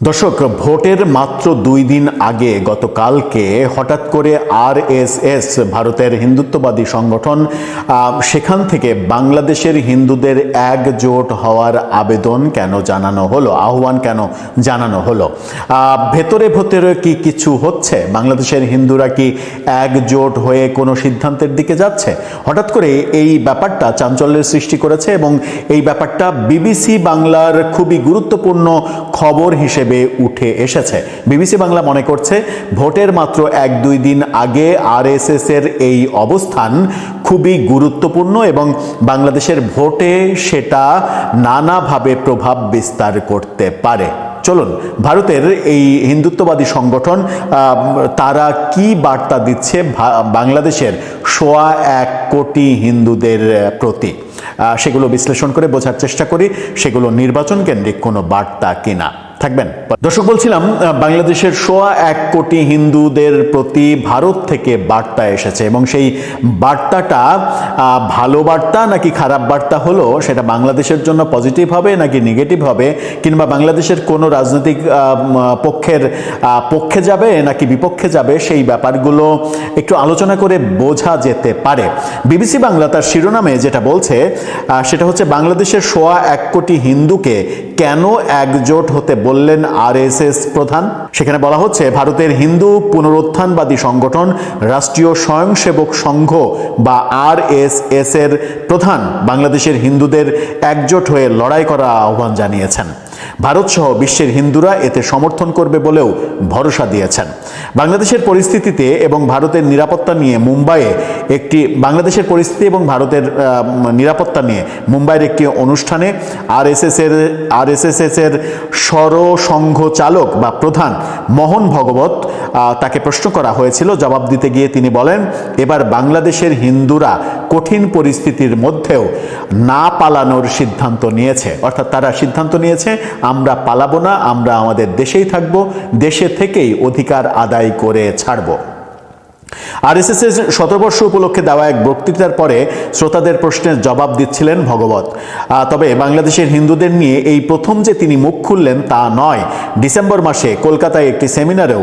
দর্শক, ভোটের মাত্র 2 দিন আগে গতকালকে হঠাৎ করে আরএসএস, ভারতের হিন্দুত্ববাদী সংগঠন, সেখান থেকে বাংলাদেশের হিন্দুদের একজোট হওয়ার আবেদন কেন জানানো হলো, আহ্বান কেন জানানো হলো? ভেতরে ভেতরে কি কিছু হচ্ছে? বাংলাদেশের হিন্দুরা কি একজোট হয়ে কোনো সিদ্ধান্তের দিকে যাচ্ছে? হঠাৎ করে এই ব্যাপারটা চাঞ্চল্যের সৃষ্টি করেছে এবং এই ব্যাপারটা বিবিসি বাংলার খুবই গুরুত্বপূর্ণ খবর হিসেবে উঠে এসেছে। বিবিসি বাংলা মনে করছে ভোটের মাত্র 1-2 দিন আগে আরএসএস এর এই অবস্থান খুবই গুরুত্বপূর্ণ এবং বাংলাদেশের ভোটে সেটা নানাভাবে প্রভাব বিস্তার করতে পারে। চলুন, ভারতের এই হিন্দুত্ববাদী সংগঠন তারা কি বার্তা দিচ্ছে বাংলাদেশের 1.25 কোটি হিন্দুদের প্রতি, সেগুলো বিশ্লেষণ করে বোঝার চেষ্টা করি সেগুলো নির্বাচন কেন্দ্রিক কোনো বার্তা কিনা। থাকবেন দর্শক। বলছিলাম, বাংলাদেশের 1.25 কোটি হিন্দুদের প্রতি ভারত থেকে বার্তা এসেছে এবং সেই বার্তাটা ভালো বার্তা নাকি খারাপ বার্তা হলো সেটা বাংলাদেশের জন্য পজিটিভ হবে নাকি নেগেটিভ হবে, কিংবা বাংলাদেশের কোনো রাজনৈতিক পক্ষে যাবে নাকি বিপক্ষে যাবে, সেই ব্যাপারগুলো একটু আলোচনা করে বোঝা যেতে পারে। বিবিসি বাংলা তার শিরোনামে যেটা বলছে সেটা হচ্ছে বাংলাদেশের 1.25 কোটি হিন্দুকে কেন একজোট হতে বললেন আরএসএস প্রধান। সেখানে বলা হচ্ছে ভারতের হিন্দু পুনরুত্থানবাদী সংগঠন রাষ্ট্রীয় স্বয়ংসেবক সংঘ বা আরএসএস এর প্রধান বাংলাদেশের হিন্দুদের একজোট হয়ে লড়াই করার আহ্বান জানিয়েছেন। ভারত সহ বিশ্বের হিন্দুরা এতে সমর্থন করবে বলেও ভরসা দিয়েছেন। বাংলাদেশের পরিস্থিতিতে এবং ভারতের নিরাপত্তা নিয়ে মুম্বাইয়ের একটি অনুষ্ঠানে আরএসএস এর সরসংঘ চালক বা প্রধান মোহন ভগবত তাকে প্রশ্ন করা হয়েছিল। জবাব দিতে গিয়ে তিনি বলেন, এবার বাংলাদেশের হিন্দুরা কঠিন পরিস্থিতির মধ্যেও না পালানোর সিদ্ধান্ত নিয়েছে। অর্থাৎ তারা সিদ্ধান্ত নিয়েছে আমরা পালাবো না, আমরা আমাদের দেশেই থাকব, দেশে থেকেই অধিকার আদায় করে ছাড়ব। আরএসএস এর 17 বর্ষ উপলক্ষে দেওয়া এক বক্তৃতার পরে শ্রোতাদের প্রশ্নের জবাব দিচ্ছিলেন ভগবত। তবে বাংলাদেশের হিন্দুদের নিয়ে এই প্রথম যে তিনি মুখ খুললেন তা নয়। ডিসেম্বর মাসে কলকাতায় একটি সেমিনারেও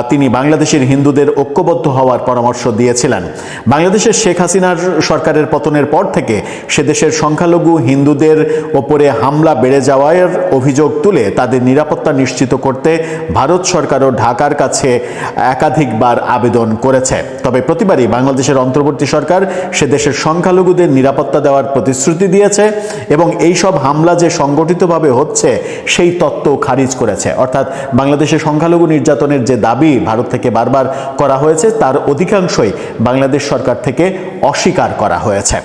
তিনি বাংলাদেশের হিন্দুদের ঐক্যবদ্ধ হওয়ার পরামর্শ দিয়েছিলেন। বাংলাদেশের শেখ হাসিনার সরকারের পতনের পর থেকে সে দেশের সংখ্যালঘু হিন্দুদের ওপরে হামলা বেড়ে যাওয়ার অভিযোগ তুলে তাদের নিরাপত্তা নিশ্চিত করতে ভারত সরকারও ঢাকার কাছে একাধিকবার আবেদন করেছে। তবে প্রতিবারই বাংলাদেশের অন্তর্বর্তী সরকার সে দেশের সংখ্যালঘুদের নিরাপত্তা দেওয়ার প্রতিশ্রুতি দিয়েছে এবং এই সব হামলা যে সংগঠিতভাবে হচ্ছে সেই তত্ত্ব খারিজ করেছে। অর্থাৎ বাংলাদেশের সংখ্যালঘু নির্যাতনের যে দাবি ভারত থেকে বারবার করা হয়েছে তার অধিকাংশই বাংলাদেশ সরকার থেকে অস্বীকার করা হয়েছে।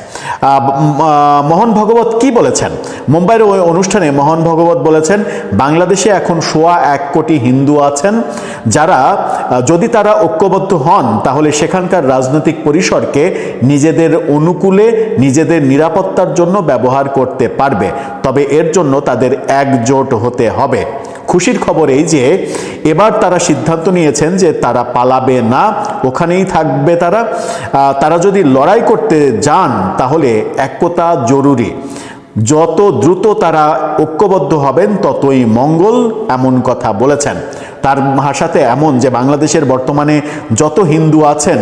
মোহন ভগবত কি বলেছেন? মুম্বাইয়ের ওই অনুষ্ঠানে মোহন ভগবত বলেছেন, বাংলাদেশে এখন 1.25 কোটি হিন্দু আছেন যারা যদি তারা ঐক্যবদ্ধ হন তাহলে সেখানকার রাজনৈতিক পরিসরকে নিজেদের অনুকূলে নিজেদের নিরাপত্তার জন্য ব্যবহার করতে পারবে। তবে এর জন্য তাদের একজোট হতে হবে। খুশির খবর এই যে এবার তারা সিদ্ধান্ত নিয়েছেন যে তারা পালাবে না, ওখানেই থাকবে। তারা যদি লড়াই করতে যান তাহলে একতা জরুরি। যত দ্রুত তারা ঐক্যবদ্ধ হবেন ততই মঙ্গল, এমন কথা বলেছেন। তার ভাষাতে এমন যে বাংলাদেশের বর্তমানে যত হিন্দু আছেন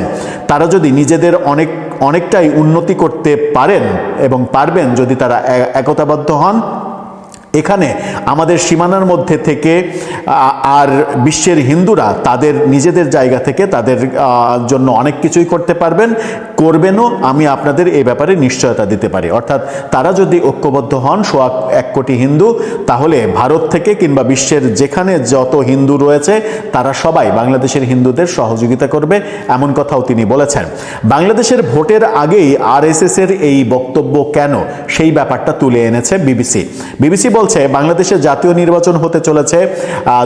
তারা যদি নিজেদের অনেকটাই উন্নতি করতে পারেন এবং পারবেন যদি তারা একতাবদ্ধ হন, এখানে আমাদের সীমানার মধ্যে থেকে আর বিশ্বের হিন্দুরা তাদের নিজেদের জায়গা থেকে তাদের জন্য অনেক কিছুই করতে করবেনও। আমি আপনাদের এই ব্যাপারে নিশ্চয়তা দিতে পারি। অর্থাৎ তারা যদি ঐক্যবদ্ধ হন 1.25 কোটি হিন্দু, তাহলে ভারত থেকে কিংবা বিশ্বের যেখানে যত হিন্দু রয়েছে তারা সবাই বাংলাদেশের হিন্দুদের সহযোগিতা করবে, এমন কথাও তিনি বলেছেন। বাংলাদেশের ভোটের আগেই আরএসএস এর এই বক্তব্য কেন, সেই ব্যাপারটা তুলে এনেছে বিবিসি বলছে বাংলাদেশের জাতীয় নির্বাচন হতে চলেছে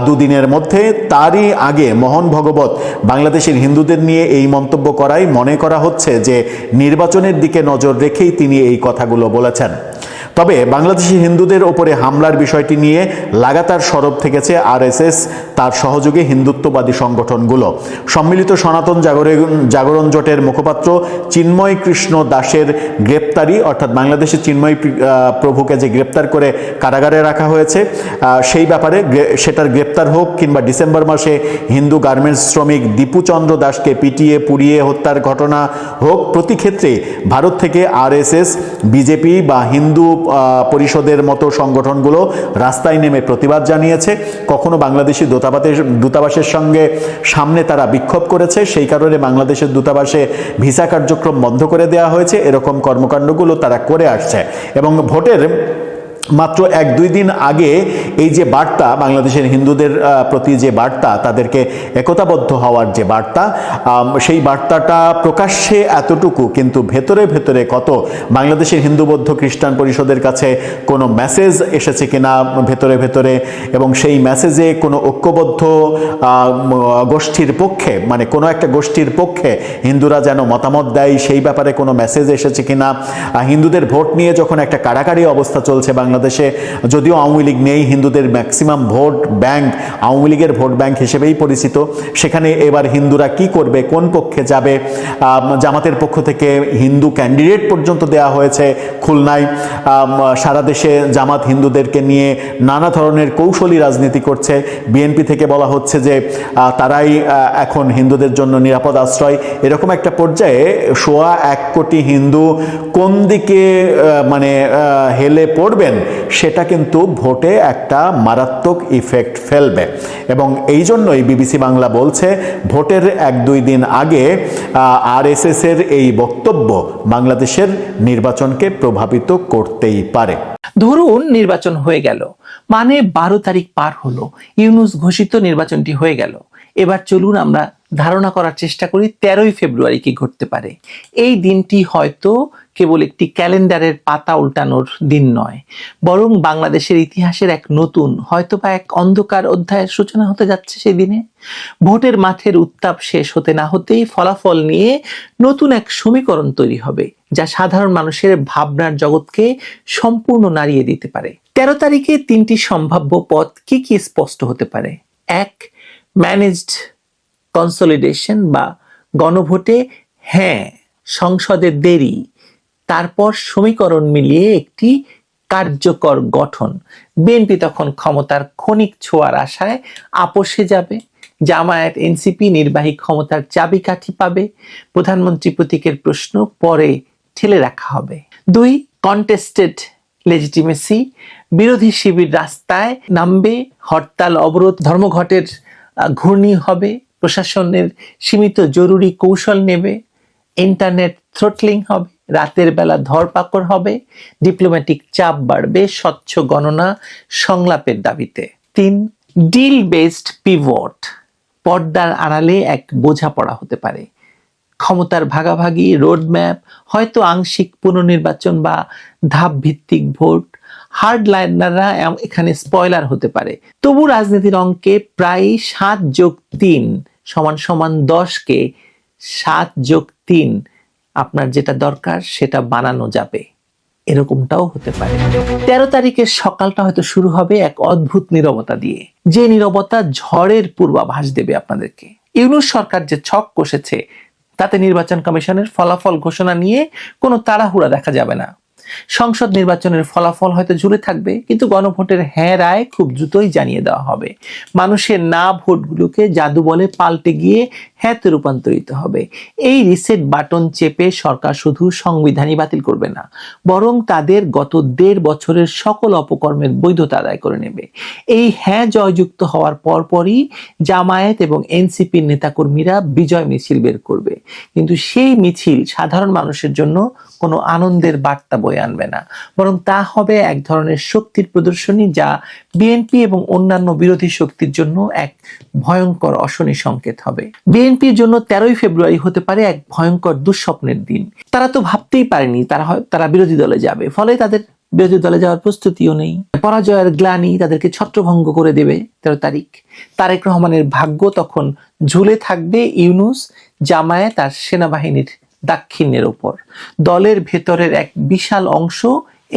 2 দিনের মধ্যে। তারই আগে মোহন ভগবত বাংলাদেশের হিন্দুদের নিয়ে এই মন্তব্য করাই মনে করা হচ্ছে যে নির্বাচনের দিকে নজর রেখেই তিনি এই কথাগুলো বলেছেন। তবে বাংলাদেশি হিন্দুদের ওপরে হামলার বিষয়টি নিয়ে লাগাতার সরব থেকেছে আরএসএস, তার সহযোগী হিন্দুত্ববাদী সংগঠনগুলো। সম্মিলিত সনাতন জাগরণ জোটের মুখপাত্র চিন্ময় কৃষ্ণ দাসের গ্রেপ্তারি, অর্থাৎ বাংলাদেশে চিন্ময় প্রভুকে যে গ্রেপ্তার করে কারাগারে রাখা হয়েছে, সেই ব্যাপারে সেটার গ্রেপ্তার হোক কিংবা ডিসেম্বর মাসে হিন্দু গার্মেন্টস শ্রমিক দীপুচন্দ্র দাসকে পিটিয়ে পুড়িয়ে হত্যার ঘটনা হোক, প্রতি ক্ষেত্রে ভারত থেকে আরএসএস, বিজেপি বা হিন্দু পরিষদের মতো সংগঠনগুলো রাস্তায় নেমে প্রতিবাদ জানিয়েছে। কখনো বাংলাদেশি দূতাবাসের সঙ্গে সামনে তারা বিক্ষোভ করেছে, সেই কারণে বাংলাদেশের দূতাবাসে ভিসা কার্যক্রম বন্ধ করে দেওয়া হয়েছে। এরকম কর্মকাণ্ডগুলো তারা করে আসছে এবং ভোটের মাত্র 1-2 দিন আগে এই যে বার্তা, বাংলাদেশের হিন্দুদের প্রতি যে বার্তা, তাদেরকে একতাবদ্ধ হওয়ার যে বার্তা, সেই বার্তাটা প্রকাশ্যে এতটুকু, কিন্তু ভেতরে ভেতরে কত বাংলাদেশের হিন্দু বৌদ্ধ খ্রিস্টান পরিষদের কাছে কোনো মেসেজ এসেছে কিনা ভেতরে ভেতরে, এবং সেই মেসেজে কোনো ঐক্যবদ্ধ গোষ্ঠীর পক্ষে, মানে কোনো একটা গোষ্ঠীর পক্ষে হিন্দুরা যেন মতামত দেয়, সেই ব্যাপারে কোনো মেসেজ এসেছে কিনা। হিন্দুদের ভোট নিয়ে যখন একটা কাড়াকাড়ি অবস্থা চলছে বাংলাদেশে, যদিও আওয়ামী লীগ নেই, হিন্দুদের ম্যাক্সিমাম ভোট ব্যাংক আওয়ামী লীগের ভোট ব্যাংক হিসেবেই পরিচিত, সেখানে এবার হিন্দুরা কি করবে, কোন পক্ষে যাবে। জামাতের পক্ষ থেকে হিন্দু ক্যান্ডিডেট পর্যন্ত দেওয়া হয়েছে খুলনায়। সারা দেশে জামাত হিন্দুদেরকে নিয়ে নানা ধরনের কৌশলী রাজনীতি করছে। বিএনপি থেকে বলা হচ্ছে যে তারাই এখন হিন্দুদের জন্য নিরাপদ আশ্রয়। এরকম একটা পর্যায়ে 1.25 কোটি হিন্দু কোন দিকে মানে হেলে পড়বেন, সেটা কিন্তু ভোটে একটা মারাত্মক ইফেক্ট ফেলবে। এবং এই জন্যই বিবিসি বাংলা বলছে, ভোটের 1-2 দিন আগে আরএসএস এর এই বক্তব্য বাংলাদেশের নির্বাচনকে প্রভাবিত করতেই পারে। ধরুন নির্বাচন হয়ে গেল, মানে 12 তারিখ পার হলো, ইউনূস ঘোষিত নির্বাচনটি হয়ে গেল। এবার চলুন আমরা ধারণা করার চেষ্টা করি 13ই ফেব্রুয়ারি কি ঘটতে পারে। এই দিনটি হয়তো কেবল একটি ক্যালেন্ডারের পাতা উল্টানোর দিন নয়, বরং বাংলাদেশের ইতিহাসের এক নতুন, হয়তোবা এক অন্ধকার অধ্যায়ের সূচনা হতে যাচ্ছে সেই দিনে। ভোটের মাঠের উত্তাপ শেষ হতে না হতেই ফলাফল নিয়ে নতুন এক সমীকরণ তৈরি হবে, যা সাধারণ মানুষের ভাবনার জগৎকে সম্পূর্ণ নাড়িয়ে দিতে পারে। 13 তারিখে 3টি সম্ভাব্য পথ কি কি স্পষ্ট হতে পারে। 1. ম্যানেজড কনসলিডেশন বা গণভোটে হ্যাঁ, সংসদের দেরি, তারপর সমীকরণ মিলিয়ে একটি কার্যকর গঠন। বিএনপি তখন ক্ষমতার ক্ষণিক ছোঁয়ার আশায় আপোষে যাবে, জামায়াত এনসিপি নির্বাহী ক্ষমতার চাবিকাঠি পাবে, প্রধানমন্ত্রী প্রতীকের প্রশ্ন পরে ঠেলে রাখা হবে। 2. কন্টেস্টেড লেজিটিমেসি, বিরোধী শিবির রাস্তায় নামবে, হরতাল অবরোধ ধর্মঘটের ঘূর্ণি হবে, প্রশাসনের সীমিত জরুরি কৌশল নেবে, ইন্টারনেট থ্রটলিং হবে, রাতের বেলা ধরপাকড় হবে, ডিপ্লোম্যাটিক চাপ বাড়বে, স্বচ্ছ গণনা সংলাপের দাবিতে। 3. ডিল বেসড পিভট, পর্দার আড়ালে এক বোঝাপড়া হতে পারে, ক্ষমতার ভাগাভাগি, রোডম্যাপ, হয়তো আংশিক পুনর্নির্বাচন বা ধাপ ভিত্তিক ভোট। হার্ডলাইনাররা এখানে স্পয়লার হতে পারে। তবু রাজনীতির অঙ্কে প্রায় 7+3 = 10কে 7+3 আপনার যেটা দরকার সেটা বানানো যাবে, এরকমটাও হতে পারে। 13 তারিখের সকালটা হয়তো শুরু হবে এক অদ্ভুত নীরবতা দিয়ে, যে নীরবতা ঝড়ের পূর্বাভাস দেবে আপনাদেরকে। ইউনূস সরকার যে ছক কষেছে, তাতে নির্বাচন কমিশনের ফলাফল ঘোষণা নিয়ে কোনো তাড়াহুড়া দেখা যাবে না। সংসদ নির্বাচনের ফলাফল হয়তো ঝুলে থাকবে, কিন্তু গণভোটের হ্যাঁ রায় খুব দ্রুতই জানিয়ে দেওয়া হবে। মানুষের না ভোটগুলোকে জাদু বলে পাল্টে গিয়ে হ্যাঁতে রূপান্তরিত হবে। এই রিসেট বাটন চেপে সরকার শুধু সংবিধানই বাতিল করবে না, বরং তাদের গত 1.5 বছরের সকল অপকর্মের বৈধতা আদায় করে নেবে। এই হ্যাঁ জয়যুক্ত হওয়ার পরপরই জামায়াত এবং এনসিপির নেতাকর্মীরা বিজয় মিছিল বের করবে, কিন্তু সেই মিছিল সাধারণ মানুষের জন্য কোনো আনন্দের বার্তা বয়ে আনবে না, বরং তা হবে এক ধরনের শক্তির প্রদর্শনী, যা বিএনপি এবং অন্যান্য বিরোধী শক্তির জন্য এক ভয়ঙ্কর অশনি সংকেত হবে। বিএনপির জন্য 13ই ফেব্রুয়ারি হতে পারে এক ভয়ঙ্কর দুঃস্বপ্নের দিন। তারা তো ভাবতেই পারেনি তারা বিরোধী দলে যাবে, ফলে তাদের বিরোধী দলে যাওয়ার প্রস্তুতিও নেই। পরাজয়ের গ্লানি তাদেরকে ছত্রভঙ্গ করে দেবে 13 তারিখ। তারেক রহমানের ভাগ্য তখন ঝুলে থাকবে ইউনূস, জামায়াত আর সেনাবাহিনীর দাক্ষিণ্যের উপর। দলের ভেতরের এক বিশাল অংশ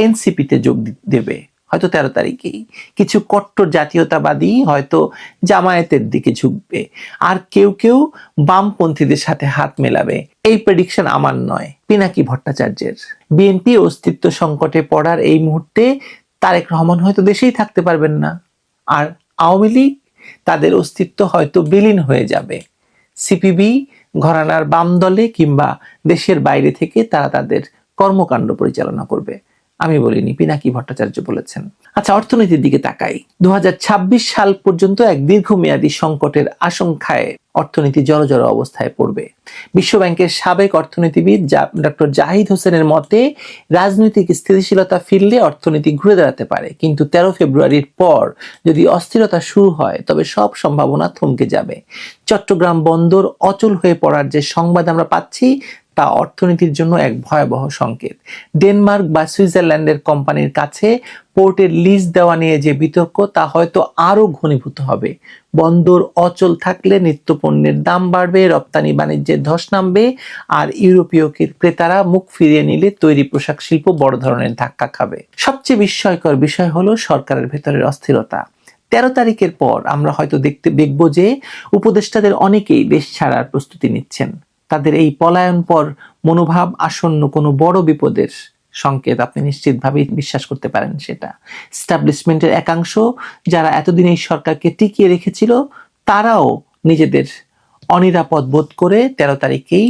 এনসিপিতে যোগ দেবে, হয়তো 13 তারিখেই। কিছু কট্টর জাতীয়তাবাদী হয়তো জামায়াতের দিকে ঝুঁকবে, আর কেউ কেউ বামপন্থীদের সাথে হাত মেলাবে। এই প্রেডিকশন আমার নয়, পিনাকি ভট্টাচার্যের। বিএনপি অস্তিত্ব সংকটে পড়ার এই মুহূর্তে তারেক রহমান হয়তো দেশেই থাকতে পারবেন না, আর আওয়ামী লীগ তাদের অস্তিত্ব হয়তো বিলীন হয়ে যাবে। সিপিবি ঘরানার বাম দলে কিংবা দেশের বাইরে থেকে তারা তাদের কর্মকাণ্ড পরিচালনা করবে। আমি বলিনি, পিনাকি ভট্টাচার্য বলেছেন। আচ্ছা, অর্থনীতির দিকে তাকাই। 2026 সাল পর্যন্ত এক দীর্ঘমেয়াদী সংকটের আশঙ্কায় অর্থনীতি জড়জড় অবস্থায় পড়বে। বিশ্বব্যাংকের সাবেক অর্থনীতিবিদ ডক্টর জাহিদ হোসেনের মতে, রাজনৈতিক স্থিতিশীলতা ফিরলে অর্থনীতি ঘুরে দাঁড়াতে পারে, কিন্তু 13 ফেব্রুয়ারির পর যদি অস্থিরতা শুরু হয় তবে সব সম্ভাবনা থমকে যাবে। চট্টগ্রাম বন্দর অচল হয়ে পড়ার যে সংবাদ আমরা পাচ্ছি তা অর্থনীতির জন্য এক ভয়াবহ সংকেত। ডেনমার্ক বা সুইজারল্যান্ডের কোম্পানির কাছে পোর্টের লিজ দেওয়া নিয়ে যে বিতর্ক তা হয়তো আরো ঘনীভূত হবে। বন্দর অচল থাকলে নিত্যপণ্যের দাম বাড়বে, রপ্তানি বাণিজ্যের ধস নামবে, আর ইউরোপীয় ক্রেতারা মুখ ফিরিয়ে নিলে তৈরি পোশাক শিল্প বড় ধরনের ধাক্কা খাবে। সবচেয়ে বিস্ময়কর বিষয় হলো সরকারের ভেতরের অস্থিরতা। 13 তারিখের পর আমরা হয়তো দেখব যে উপদেষ্টাদের অনেকেই দেশ ছাড়ার প্রস্তুতি নিচ্ছেন। তাদের এই পলায়ন পর মনোভাব আসন্ন কোনো বড় বিপদের সংকেত, আপনি নিশ্চিতভাবেই বিশ্বাস করতে পারেন সেটা। এস্টাবলিশমেন্টের একাংশ যারা এতদিন এই সরকারকে টিকিয়ে রেখেছিল তারাও নিজেদের অনিরাপদ বোধ করে 13 তারিখেই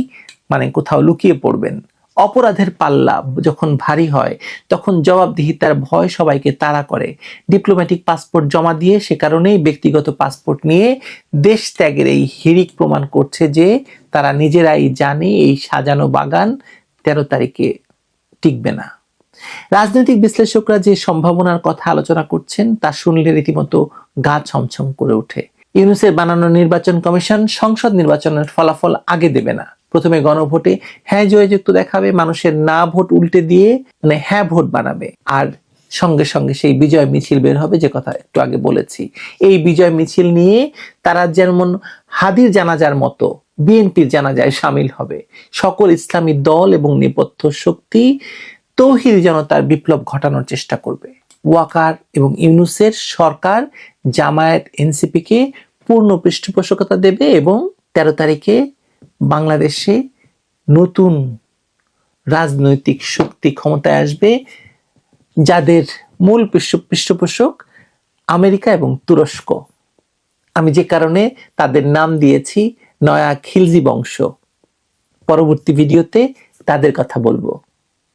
কোথাও লুকিয়ে পড়বেন। অপরাধের পাল্লা যখন ভারী হয় তখন জবাবদিহিতার ভয় সবাইকে তাড়া করে। ডিপ্লোম্যাটিক পাসপোর্ট জমা দিয়ে সে কারণেই ব্যক্তিগত পাসপোর্ট নিয়ে দেশ ত্যাগের এই হিড়িক প্রমাণ করছে যে তারা নিজেরাই জানে এই সাজানো বাগান 13 তারিখে টিকবে না। রাজনৈতিক বিশ্লেষকরা যে সম্ভাবনার কথা আলোচনা করছেন তা শুনলে রীতিমতো গা ছমছম করে ওঠে। ইউনূসের বানানো নির্বাচন কমিশন সংসদ নির্বাচনের ফলাফল আগে দেবে না, প্রথমে গণভোটে হ্যাঁ জয়যুক্ত দেখাবে, মানুষের না ভোট উল্টে দিয়ে হ্যাঁ ভোট বানাবে, আর সঙ্গে সঙ্গে সেই বিজয় মিছিল বের হবে, যে কথা একটু আগে বলেছি। এই বিজয় মিছিল নিয়ে তারা যেমন হাদির জানাজার মতো বিএনপির জানাজায় সামিল হবে। সকল ইসলামী দল এবং নেপথ্য শক্তি তৌহিদি জনতার বিপ্লব ঘটানোর চেষ্টা করবে। ওয়াকার এবং ইউনূসের সরকার জামায়াত এনসিপিকে পূর্ণ পৃষ্ঠপোষকতা দেবে এবং 13 তারিখে বাংলাদেশে নতুন রাজনৈতিক শক্তি ক্ষমতায় আসবে, যাদের মূল পৃষ্ঠপোষক আমেরিকা এবং তুরস্ক। আমি যে কারণে তাদের নাম দিয়েছি নয়া খিলজি বংশ। পরবর্তী ভিডিওতে তাদের কথা বলবো।